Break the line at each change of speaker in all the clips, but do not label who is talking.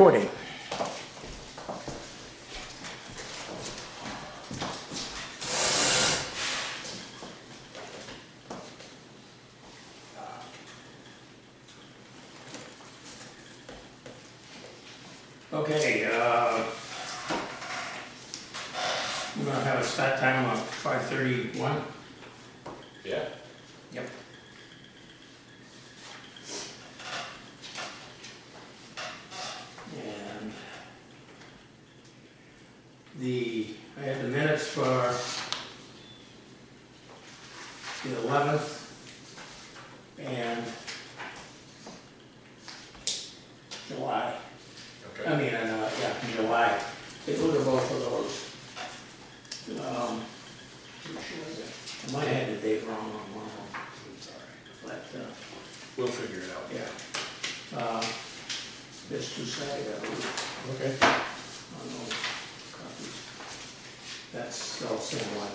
recording. Okay, we're gonna have a start time of 5:31.
Yeah.
Yep. And I had the minutes for the 11th and July.
Okay.
I mean, yeah, in July. Take a look at both of those. Which was it? I might have had the date wrong on one of them.
I'm sorry.
But,
We'll figure it out.
yeah. There's two sides, I believe,
Okay.
on those copies. That's the same one.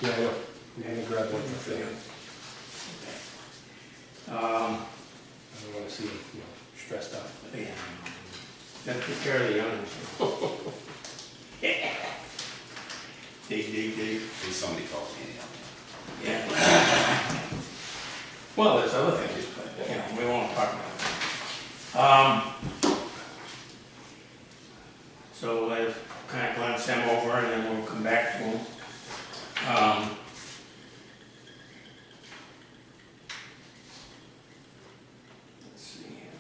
Yeah, I know. You had to grab one for Phil.
Okay.
I don't want to see you stressed out.
Yeah. Gotta take care of the young ones. Yeah. Dig.
Please somebody calls me.
Yeah. Well, there's other things, but, you know, we won't talk about it. So I've kind of glanced them over and then we'll come back to them. Let's see here.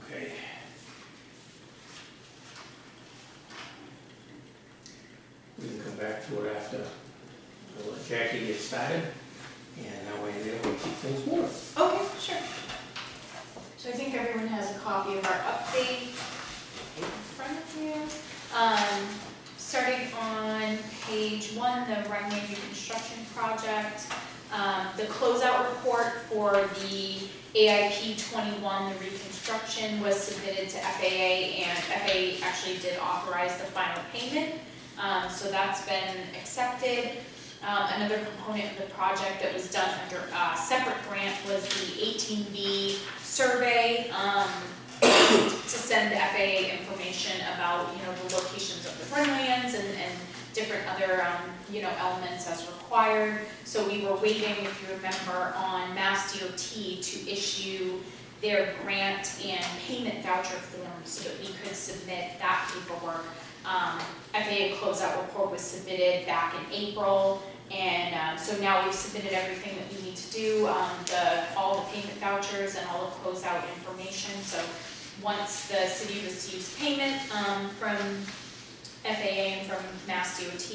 Okay. We can come back to it after we'll let Jackie get started, and that way then we'll keep things moving.
Okay, sure. So I think everyone has a copy of our update in front of you. Starting on page 1, the runway reconstruction project. The closeout report for the AIP 21, the reconstruction, was submitted to FAA, and FAA actually did authorize the final payment. So that's been accepted. Another component of the project that was done under a separate grant was the 18B survey to send FAA information about, the locations of the runways and different other, elements as required. So we were waiting, if you remember, on Mass DOT to issue their grant and payment voucher form so that we could submit that paperwork. FAA closeout report was submitted back in April, and so now we've submitted everything that we need to do, all the payment vouchers and all the closeout information. So once the city receives payment from FAA and from Mass DOT,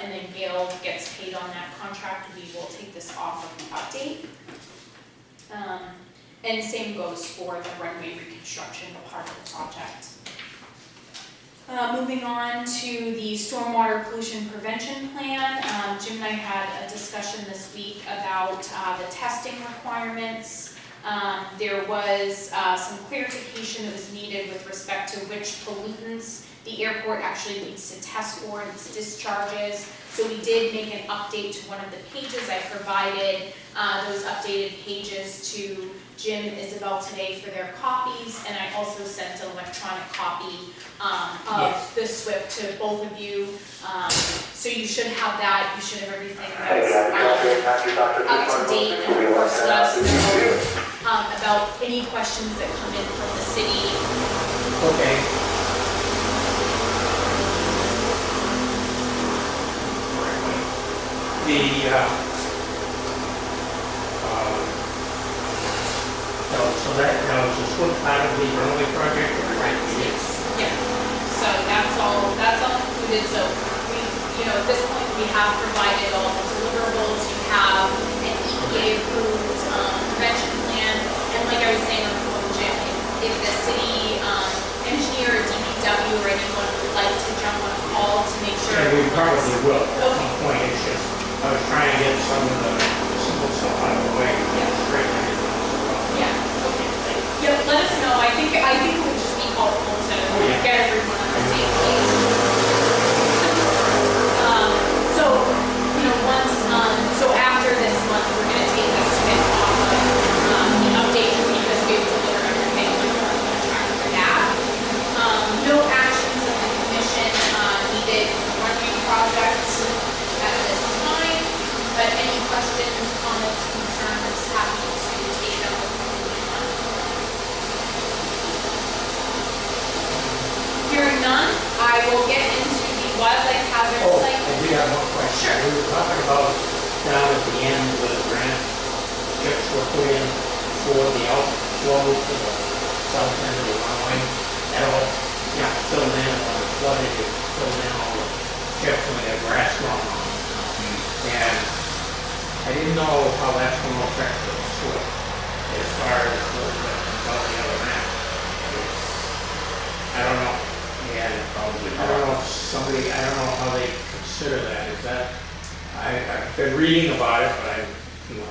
and then Gale gets paid on that contract, we will take this off of the update. And the same goes for the runway reconstruction, the part of the project. Moving on to the stormwater pollution prevention plan. Jim and I had a discussion this week about the testing requirements. There was some clarification that was needed with respect to which pollutants the airport actually needs to test for in its discharges. So we did make an update to one of the pages. I provided those updated pages to Jim and Isabel today for their copies, and I also sent an electronic copy of the SWIP to both of you. So you should have that. You should have everything that's up to date, and of course let us know about any questions that come in from the city.
Okay. So that was a SWIP part of the runway project, right?
Yes. Yeah. So that's all included. So we, at this point we have provided all the deliverables. You have an EPA approved prevention plan, and like I was saying on the phone, Jim, if the city engineer or DPW or anyone
probably will at some point, it's just, I was trying to get some of the simple stuff out of the way, straighten everything else.
Yeah, okay. Yeah, let us know. I think it would just be helpful to get everyone on the same page. So, so after this month, we're gonna take a spin off of the update just because we have to deliver everything and we're on track for that. No actions of the commission needed for running projects at this time, but any questions, comments, concerns, happy to take them with me. Hearing none, I will get into the wildlife hazard
Oh,
site.
I do have one question.
Sure.
We were talking about down at the end where the grant chips were put in for the outflow to the south end of the runway. That all, filled in, when it flooded, it filled in all the chips and we got grass growing on it. And I didn't know how that's going to affect the soil as far as about the other end. I don't know. And
Probably
I don't know if somebody, I don't know how they consider that. Is that, I've been reading about it, but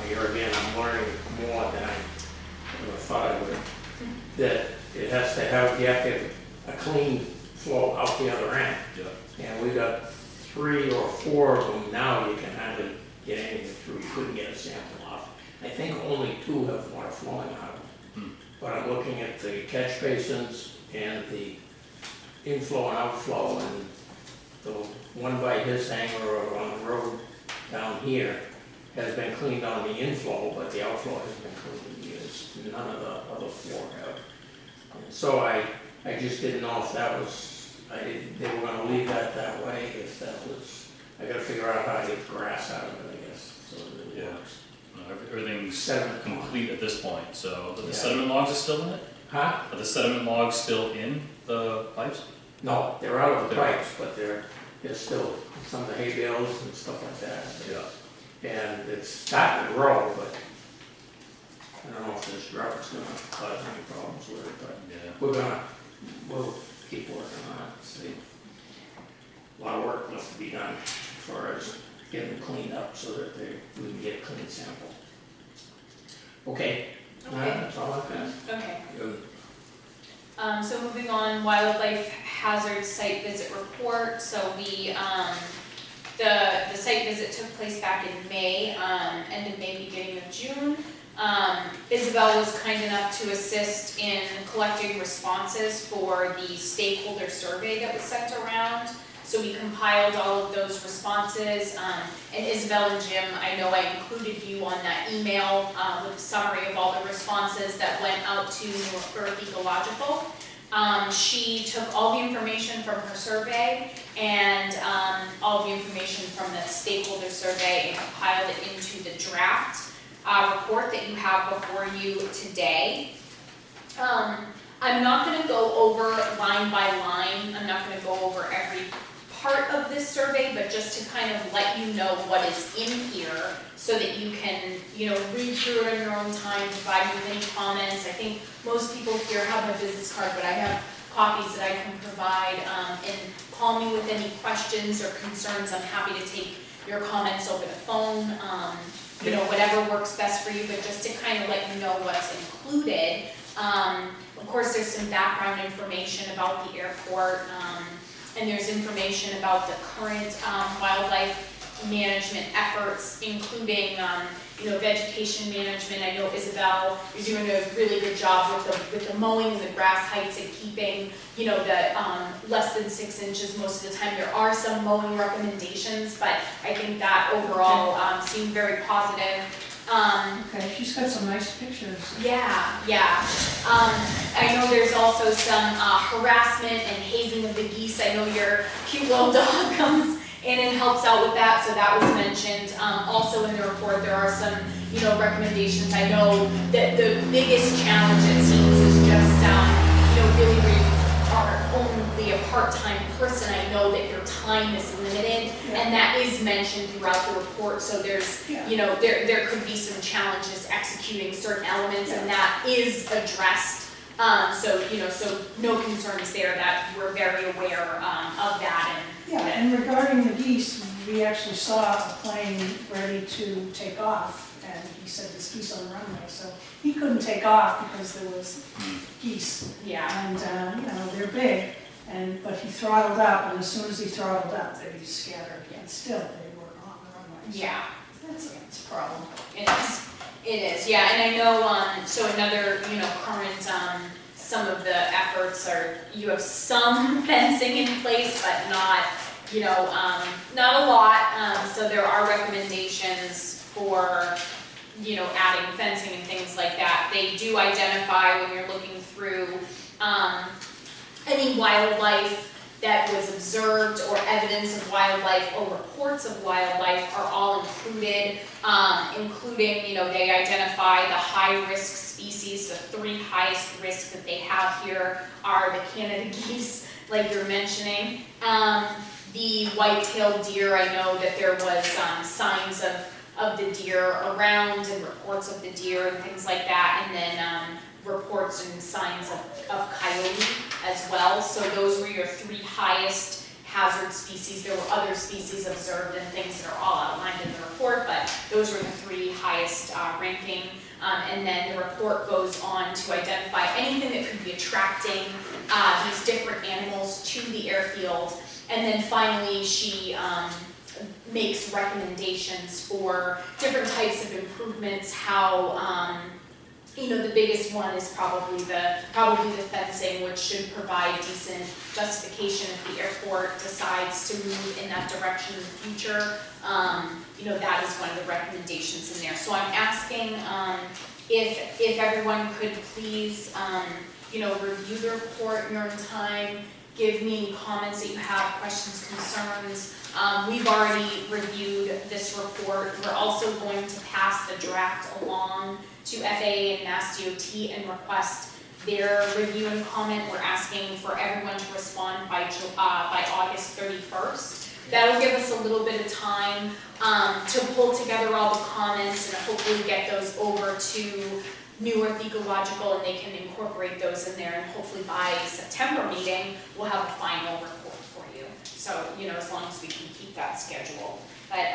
here again, I'm learning more than I thought I would. That it has to have, you have to have a clean flow out the other end.
Yeah.
And we got 3 or 4 of them now, you can hardly get anything through. You couldn't get a sample off. I think only 2 have water flowing out of them. But I'm looking at the catch basins and the inflow and outflow, and the one by his hangar on the road down here has been cleaned on the inflow, but the outflow hasn't been cleaned in years. None of the other 4 have. And so I just didn't know if that was, they were going to leave that way, if that was, I got to figure out how to get grass out of it, I guess, so that it works.
No, everything's
Sediment
complete at this point, so the
Yeah.
sediment logs are still in it?
Huh?
Are the sediment logs still in the pipes?
No, they're out of the
They're-
pipes, but they're still some of the hay bales and stuff like that.
Yeah.
And it's starting to grow, but I don't know if this drought's gonna cause any problems with it, but
Yeah.
we'll keep working on it, see. A lot of work left to be done as far as getting them cleaned up so that we can get a clean sample. Okay, that's all I've got.
Okay.
Good.
So moving on, wildlife hazard site visit report. So we, the site visit took place back in May, end of May, beginning of June. Isabel was kind enough to assist in collecting responses for the stakeholder survey that was sent around. So we compiled all of those responses, and Isabel and Jim, I know I included you on that email with a summary of all the responses that went out to North Earth Ecological. She took all the information from her survey and all the information from the stakeholder survey and compiled it into the draft report that you have before you today. I'm not going to go over line by line. I'm not going to go over every part of this survey, but just to kind of let you know what is in here so that you can, read through it on your own time, provide me with any comments. I think most people here have my business card, but I have copies that I can provide, and call me with any questions or concerns. I'm happy to take your comments over the phone, whatever works best for you, but just to kind of let you know what's included. Of course, there's some background information about the airport, and there's information about the current wildlife management efforts, including vegetation management. I know Isabel, you're doing a really good job with the mowing and the grass heights and keeping the less than 6 inches most of the time. There are some mowing recommendations, but I think that overall seemed very positive.
Okay, she's got some nice pictures.
Yeah. I know there's also some harassment and hazing of the geese. I know your cute little dog comes in and helps out with that, so that was mentioned. Also in the report, there are some, recommendations. I know that the biggest challenge, it seems, is just, really where you are only a part-time person. I know that your time is limited, and that is mentioned throughout the report. So there's, there could be some challenges executing certain elements, and that is addressed. So no concerns there. That we're very aware of that.
Yeah, and regarding the geese, we actually saw a plane ready to take off, and he said there's geese on the runway, so he couldn't take off because there was geese.
Yeah.
And, they're big, but he throttled up, and as soon as he throttled up, they scattered, and still they were on the runway. So
Yeah.
that's a problem.
It is. It is, yeah, and I know, so another, current, some of the efforts are, you have some fencing in place, but not, not a lot. So there are recommendations for, adding fencing and things like that. They do identify when you're looking through, any wildlife that was observed or evidence of wildlife or reports of wildlife are all included, including, they identify the high-risk species. The 3 highest risk that they have here are the Canada geese, like you're mentioning. The white-tailed deer, I know that there was signs of the deer around and reports of the deer and things like that, and then reports and signs of coyote as well. So those were your 3 highest hazard species. There were other species observed and things that are all outlined in the report, but those were the 3 highest ranking. And then the report goes on to identify anything that could be attracting these different animals to the airfield. And then finally, she makes recommendations for different types of improvements, how the biggest one is probably the fencing, which should provide decent justification if the airport decides to move in that direction in the future. That is one of the recommendations in there. So I'm asking if everyone could please, review the report in your own time, give me any comments that you have, questions, concerns. We've already reviewed this report. We're also going to pass the draft along to FAA and Mass DOT and request their review and comment. We're asking for everyone to respond by August 31st. That'll give us a little bit of time to pull together all the comments and hopefully get those over to Newark Ecological, and they can incorporate those in there, and hopefully by September meeting, we'll have a final report for you. So, as long as we can keep that schedule. But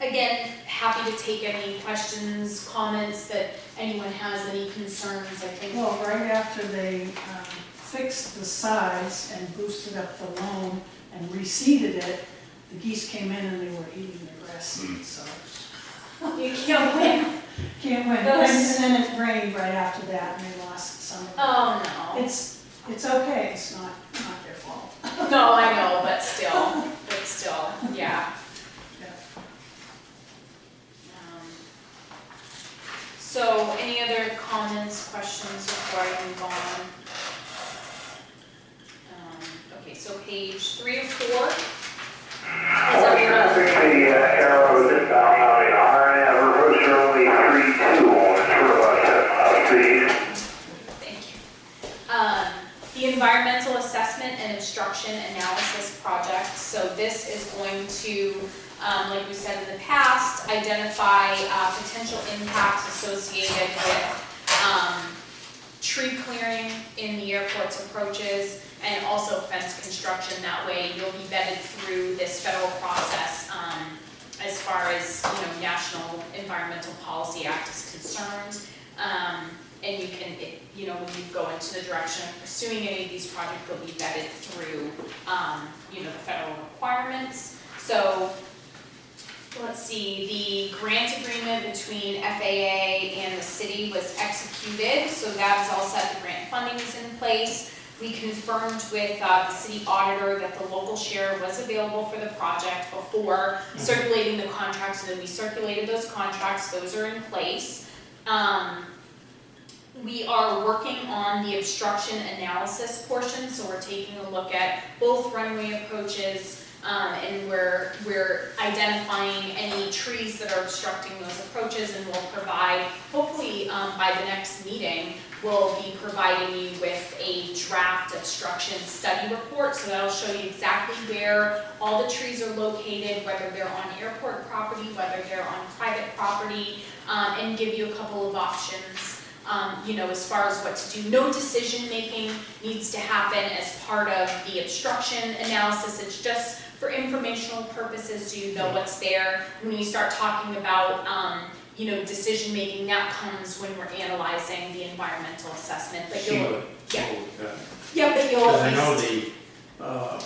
again, happy to take any questions, comments that anyone has, any concerns, I think.
Well, right after they fixed the sides and boosted up the loam and reseeded it, the geese came in and they were eating the grass seed, so.
You can't win.
Can't win. And then it rained right after that and they lost some of it.
Oh, no.
It's okay, it's not their fault.
No, I know, but still, yeah. So, any other comments, questions before I move on? Okay, so page 3 or 4.
I think the arrow is inbound on the RNM approach early 3-2 on speed.
Thank you. The environmental assessment and obstruction analysis project. So this is going to, like we said in the past, identify potential impacts associated with tree clearing in the airport's approaches, and also fence construction. That way you'll be vetted through this federal process as far as National Environmental Policy Act is concerned. And you can, when you go into the direction of pursuing any of these projects, you'll be vetted through, the federal requirements. So let's see, the grant agreement between FAA and the city was executed, so that is all set. The grant funding is in place. We confirmed with the city auditor that the local share was available for the project before circulating the contracts, and then we circulated those contracts. Those are in place. We are working on the obstruction analysis portion, so we're taking a look at both runway approaches, and we're identifying any trees that are obstructing those approaches, and we'll provide, hopefully by the next meeting, we'll be providing you with a draft obstruction study report. So that'll show you exactly where all the trees are located, whether they're on airport property, whether they're on private property, and give you a couple of options as far as what to do. No decision-making needs to happen as part of the obstruction analysis. It's just for informational purposes, so you know what's there. When we start talking about, decision-making, that comes when we're analyzing the environmental assessment. But you'll, but you'll
Because I know
always,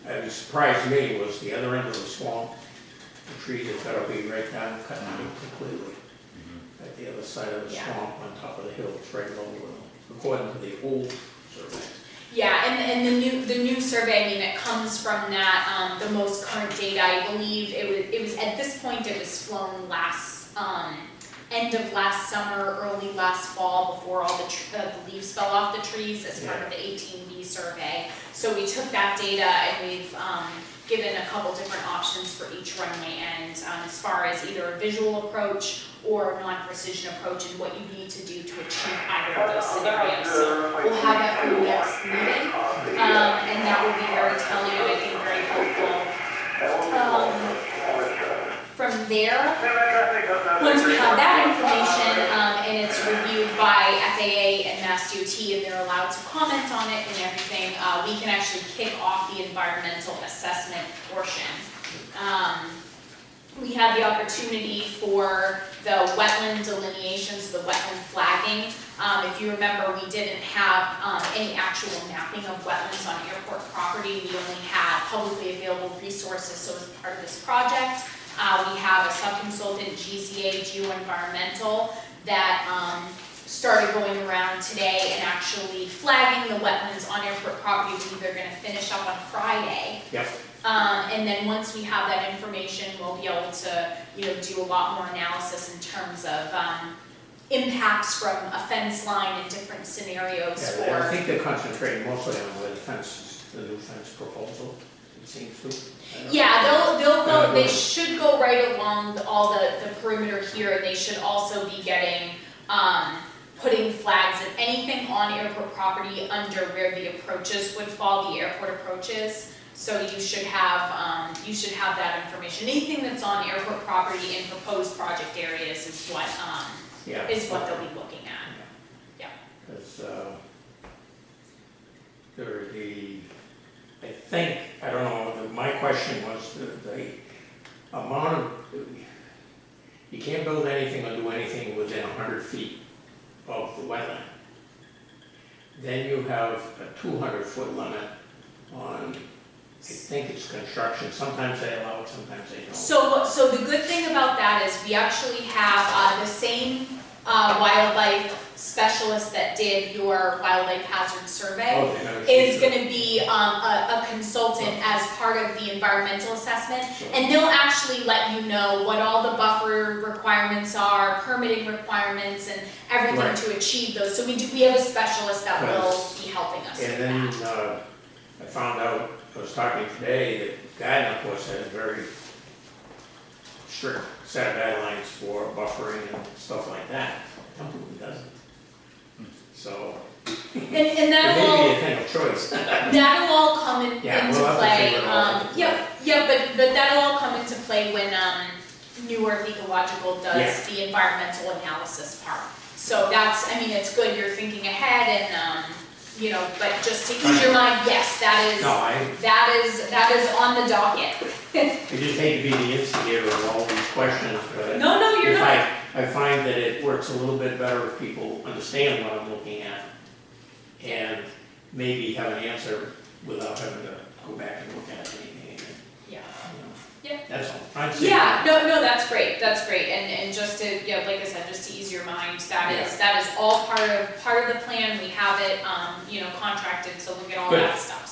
what surprised me was the other end of the swamp, the trees have got to be right down, cut down completely. At the other side of the
Yeah.
swamp, on top of the hill, it's right low, according to the old survey.
yeah, and the new survey, I mean, it comes from that, the most current data, I believe, it was, at this point, it was flown end of last summer, early last fall, before all the leaves fell off the trees as part of the 18B survey. So we took that data and we've given a couple different options for each runway end, as far as either a visual approach or non-precision approach and what you need to do to achieve either of those scenarios. So we'll have that for the next meeting, and that will be very telling, I think very helpful. From there, once we have that information and it's reviewed by FAA and Mass DOT and they're allowed to comment on it and everything, we can actually kick off the environmental assessment portion. We had the opportunity for the wetland delineations, the wetland flagging. If you remember, we didn't have any actual mapping of wetlands on airport property. We only had publicly available resources, so as part of this project, we have a sub-consultant, GZA, Geoenvironmental, that started going around today and actually flagging the wetlands on airport property. I believe they're going to finish up on Friday.
Yep.
And then once we have that information, we'll be able to, do a lot more analysis in terms of impacts from a fence line in different scenarios.
Yeah, I think they're concentrating mostly on where the fence, the new fence proposal, it seems to.
Yeah, they'll go, they should go right along all the perimeter here, and they should also be getting, putting flags and anything on airport property under where the approaches would fall, the airport approaches. So you should have that information. Anything that's on airport property in proposed project areas is what they'll be looking at. Yeah.
Because I don't know, my question was the amount of, you can't build anything or do anything within 100 feet of the wetland. Then you have a 200-foot limit on, I think it's construction. Sometimes they allow it, sometimes they don't.
So the good thing about that is we actually have the same wildlife specialist that did your wildlife hazard survey is going to be a consultant as part of the environmental assessment, and they'll actually let you know what all the buffer requirements are, permitting requirements, and everything to achieve those. So we have a specialist that will be helping us with
then,
that.
I found out, I was talking today, that Gardner, of course, has very strict set of guidelines for buffering and stuff like that. Templeton doesn't. So,
And
it
that'll
may
all,
be a thing of choice.
that'll all come into
We'll have to
play.
figure it out.
But that'll all come into play when New Earth Ecological does the environmental analysis part. So that's, I mean, it's good you're thinking ahead and but just to ease your mind, yes, that is on the docket.
I just hate to be the instigator of all these questions, but
No, you're not.
I find that it works a little bit better if people understand what I'm looking at and maybe have an answer without having to go back and look at anything again.
Yeah.
Yeah. That's all.
No, that's great. And just to, like I said, just to ease your mind, that is all part of the plan. We have it, contracted, so we'll get all that stuff.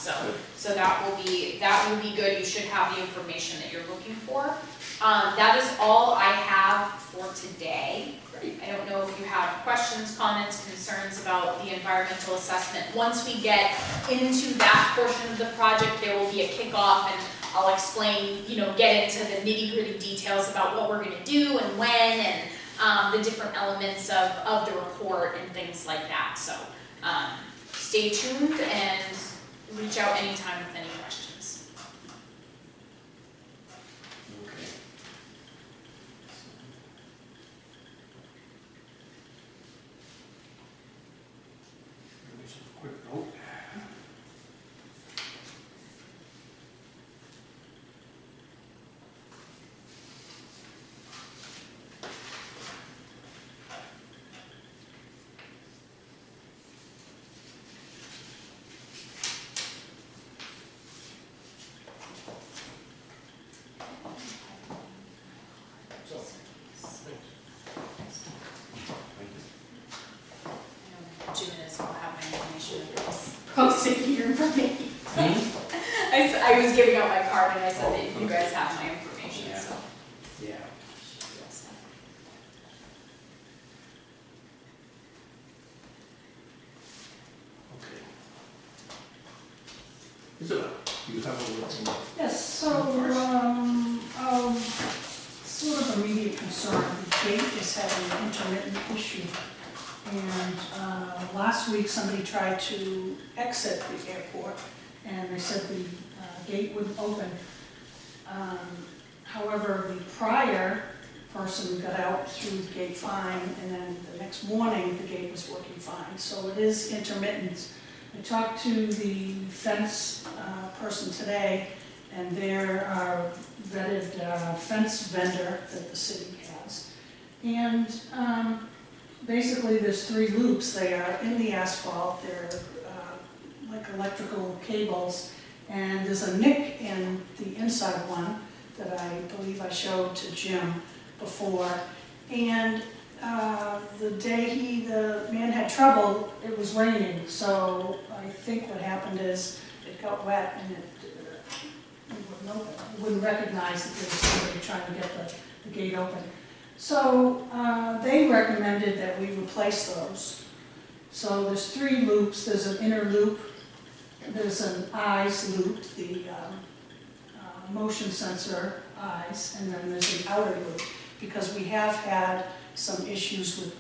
So that will be good. You should have the information that you're looking for. That is all I have for today. I don't know if you have questions, comments, concerns about the environmental assessment. Once we get into that portion of the project, there will be a kickoff, and I'll explain, get into the nitty-gritty details about what we're going to do and when, and the different elements of the report and things like that. So stay tuned and reach out anytime with any questions. I was giving out my card and I said that you
okay.
guys have my information,
Yeah.
so.
Yeah. Okay. Isabel, you have a little thing?
Yes, so, sort of immediate concern, the gate is having an intermittent issue. And, last week, somebody tried to exit the airport, and they said the, gate wouldn't open. However, the prior person got out through the gate fine, and then the next morning, the gate was working fine, so it is intermittent. I talked to the fence person today, and they're our vetted fence vendor that the city has. And basically, there's 3 loops. They are in the asphalt. They're like electrical cables, and there's a nick in the inside one that I believe I showed to Jim before. And the day the man had trouble, it was raining, so I think what happened is it got wet and it wouldn't recognize that there was somebody trying to get the gate open. So they recommended that we replace those. So there's 3 loops. There's an inner loop, there's an eyes loop, the motion sensor eyes, and then there's an outer loop, because we have had some issues with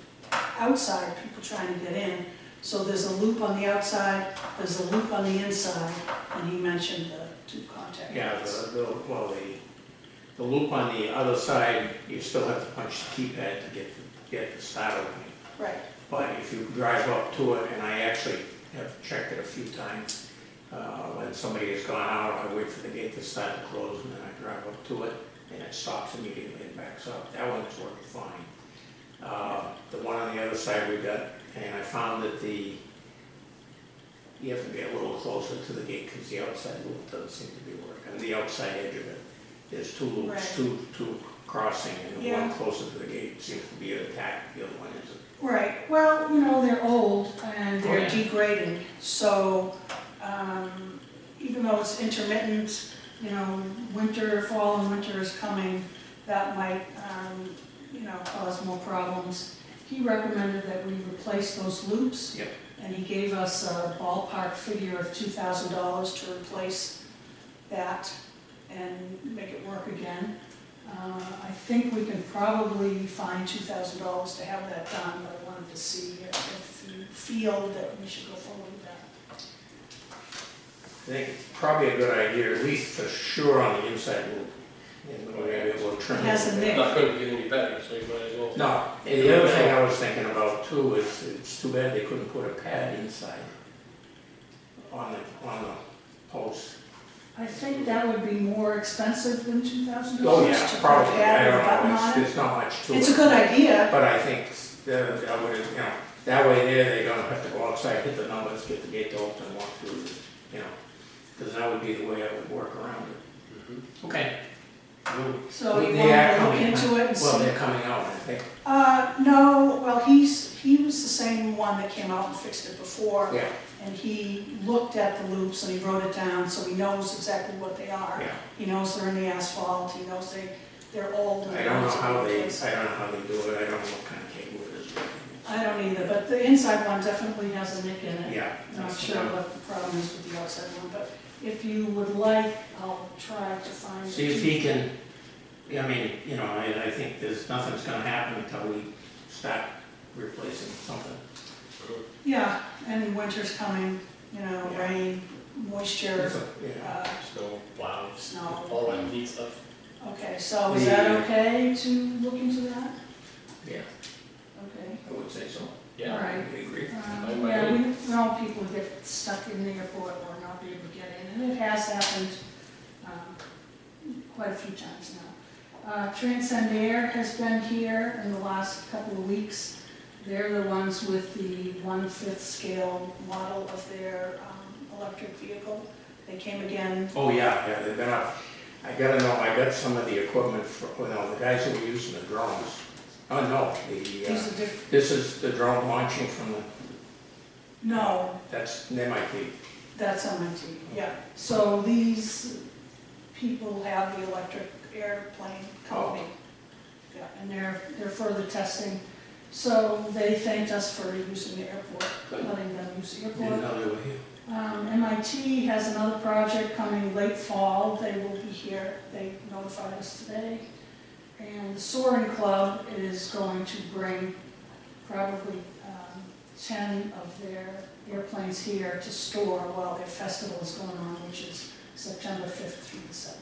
outside people trying to get in. So there's a loop on the outside, there's a loop on the inside, and he mentioned the 2 contact
Yeah,
points.
the loop on the other side, you still have to punch the keypad to get the start opening.
Right.
But if you drive up to it, and I actually have checked it a few times, when somebody has gone out, I wait for the gate to start to close, and then I drive up to it, and it stops immediately and backs up. That one's working fine. The one on the other side we got, and I found that you have to get a little closer to the gate, because the outside loop doesn't seem to be working. The outside edge of it, there's 2 loops,
Right.
two crossing, and the
Yeah.
one closer to the gate seems to be attacked, the other one isn't.
Right, well, they're old and
Oh,
they're
yeah.
degrading, so even though it's intermittent, fall and winter is coming, that might, cause more problems. He recommended that we replace those loops.
Yep.
And he gave us a ballpark figure of $2,000 to replace that and make it work again. I think we can probably find $2,000 to have that done, but I wanted to see if you feel that we should go forward with that.
I think it's probably a good idea, at least for sure on the inside loop. And we're gonna be able to trim
It has a
It's
nick.
not gonna get any better, so you might as well.
No, and the other thing I was thinking about too is, it's too bad they couldn't put a pad inside on the post.
I think that would be more expensive than $2,000
Oh,
to
yeah,
put a
probably,
pad
I
or a
don't
button
know,
on it.
there's not much to it.
It's a good idea.
But I think that would, that way there, they don't have to go outside, hit the numbers, get the gate to open, walk through, because that would be the way I would work around it.
Mhm.
Okay.
So you
They are
want to look
coming.
into it and
Well,
see?
they're coming out, I think.
No, well, he was the same one that came out and fixed it before.
Yeah,
And he looked at the loops and he wrote it down, so he knows exactly what they are.
yeah.
He knows they're in the asphalt, he knows they're old. and
I don't know
need to be
how they,
replaced.
I don't know how they do it, I don't know what kind of cable it is.
I don't either, but the inside one definitely has a nick in it.
Yeah.
Not
that's-
sure what the problem is with the outside one, but if you would like, I'll try to find.
See if he can, I mean, I think nothing's gonna happen until we start replacing something.
Yeah, and winter's coming,
Yeah.
rain, moisture,
Yeah.
Snow, plows,
Snow.
all that neat stuff.
okay, so is that okay to look into that?
Yeah,
Okay.
I would say so.
Yeah.
All right.
I agree.
Yeah, we don't want people to get stuck in the airport or not be able to get in, and it has happened quite a few times now. Transcend Air has been here in the last couple of weeks. They're the ones with the 1/5 scale model of their electric vehicle. They came again.
Oh, yeah, they've been up. I got some of the equipment for, the guys who were using the drones. Oh, no,
These are different.
this is the drone launching from
No,
they might be.
That's MIT, yeah. So these people have the electric airplane company. Yeah, and they're further testing. So they thanked us for using the airport, letting them use the airport.
Didn't know they were here.
MIT has another project coming late fall. They will be here. They notified us today. And the Soaring Club is going to bring probably 10 of their airplanes here to store while their festival is going on, which is September 5th through the 7th.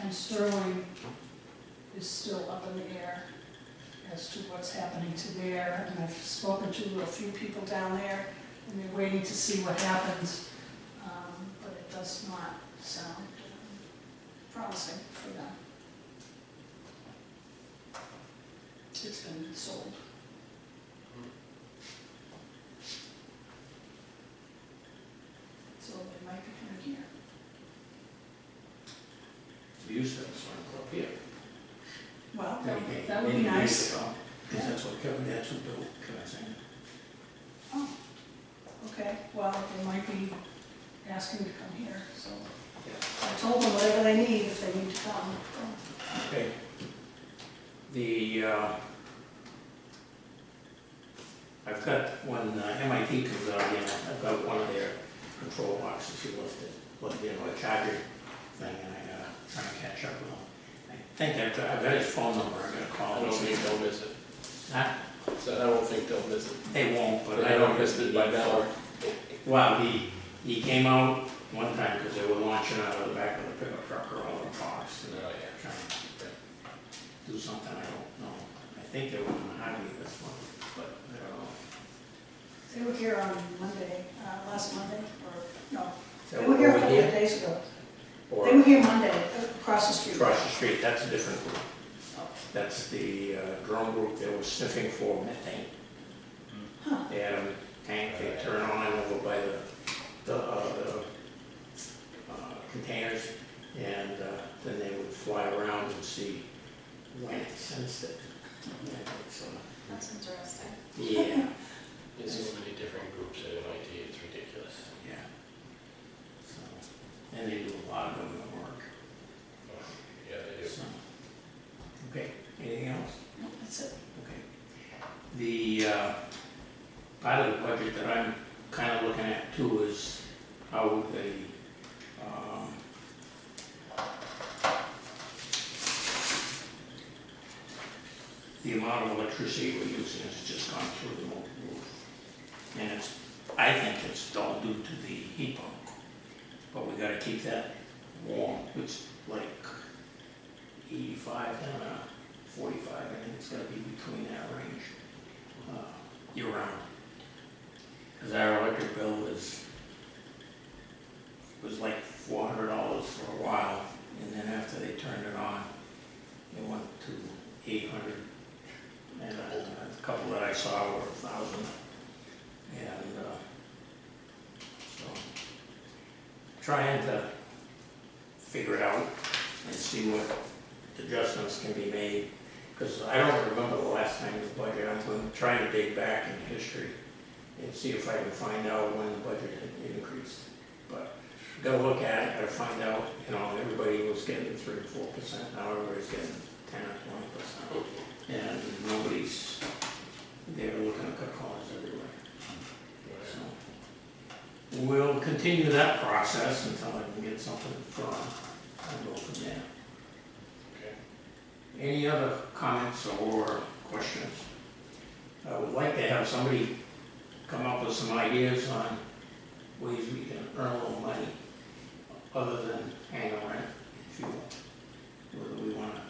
And Sterling is still up in the air as to what's happening to there. And I've spoken to a few people down there, and they're waiting to see what happens. But it does not sound promising for them. It's been sold. So they might be coming here.
We used to have a swim club here.
Well,
Many-
that would be
many years
nice.
ago, 'cause that's what Kevin Dadson built, Kevin Singh.
Oh, okay, well, they might be asking to come here, so I told them whatever they need, if they need to come.
Okay. The, I've got, when MIT comes out again, I've got one of their control boxes he left in a charger thing, and I trying to catch up with him. I think I've got his phone number, I'm gonna call
I
him.
don't think they'll miss it.
Huh?
So I don't think they'll miss it.
They won't, but
But
I don't
miss it by now.
Well, he came out one time because they were launching out of the back of the pickup truck or all the cars. And
Oh, yeah.
trying to do something, I don't know. I think they were going to hire me this one, but I don't know.
They were here on Monday, last Monday, or, no,
Is
they
that
were here a
over
couple of days ago.
Or
They were here Monday, across the street.
across the street, that's a different group.
Oh.
That's the drone group they were sniffing for methane.
Huh.
They had a tank they turn on over by the containers, and then they would fly around and see when it sensed it. Yeah, so,
That's interesting.
yeah,
There's so many different groups at MIT, it's ridiculous.
yeah. So, and they do a lot of government work.
Yeah, they do.
So, okay, anything else?
No, that's it.
Okay. The part of the budget that I'm kind of looking at too is how the amount of electricity we're using has just gone through the roof. And I think it's all due to the heat pump. But we gotta keep that warm, it's like 85 down to 45, I think it's gotta be between that range, year round. Because our electric bill was like $400 for a while, and then after they turned it on, it went to 800. And a couple that I saw were 1,000. And so, trying to figure it out and see what adjustments can be made. Because I don't remember the last time the budget, I'm going to try to dig back in history and see if I can find out when the budget had increased. But gotta look at it, gotta find out, you know, everybody was getting 3 or 4%, now everybody's getting 10 or 20%. And nobody's, they're looking to cut corners everywhere. So we'll continue that process until I can get something firm and go from there.
Okay.
Any other comments or questions? I would like to have somebody come up with some ideas on ways we can earn a little money other than hang rent, if you will. Whether we want to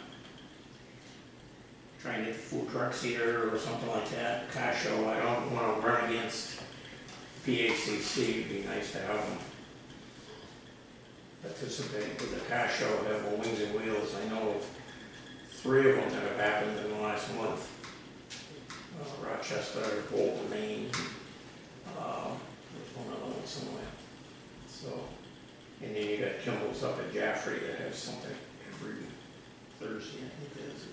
try and get the food trucks here or something like that, car show. I don't want to run against PACC, it'd be nice to have them participate with the car show, have a Wings and Wheels. I know of 3 of them that have happened in the last month. Rochester, Bolton, Maine, there's one other one somewhere. So, and then you got Kimball's up at Jaffrey that has something every Thursday, I think it is.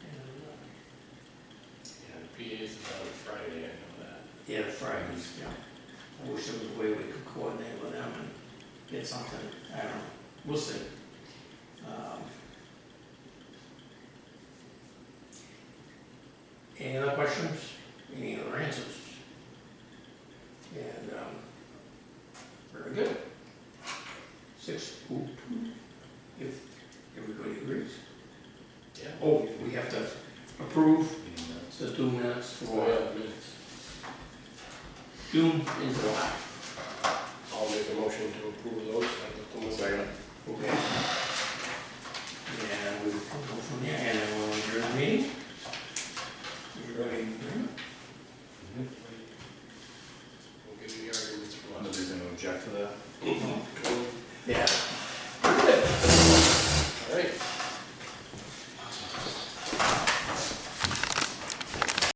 And,
Yeah, the PAs
Yeah, the Fridays, yeah. I wish there was a way we could coordinate with them and get something, I don't know, we'll see. Any other questions? Any other answers? And, very good. 6, if everybody agrees.
Yeah.
Oh, we have to approve
Minutes.
the 2 minutes
Oh,
for
yeah, minutes.
June and July.
I'll make a motion to approve those. I looked them over.
Second.
Okay,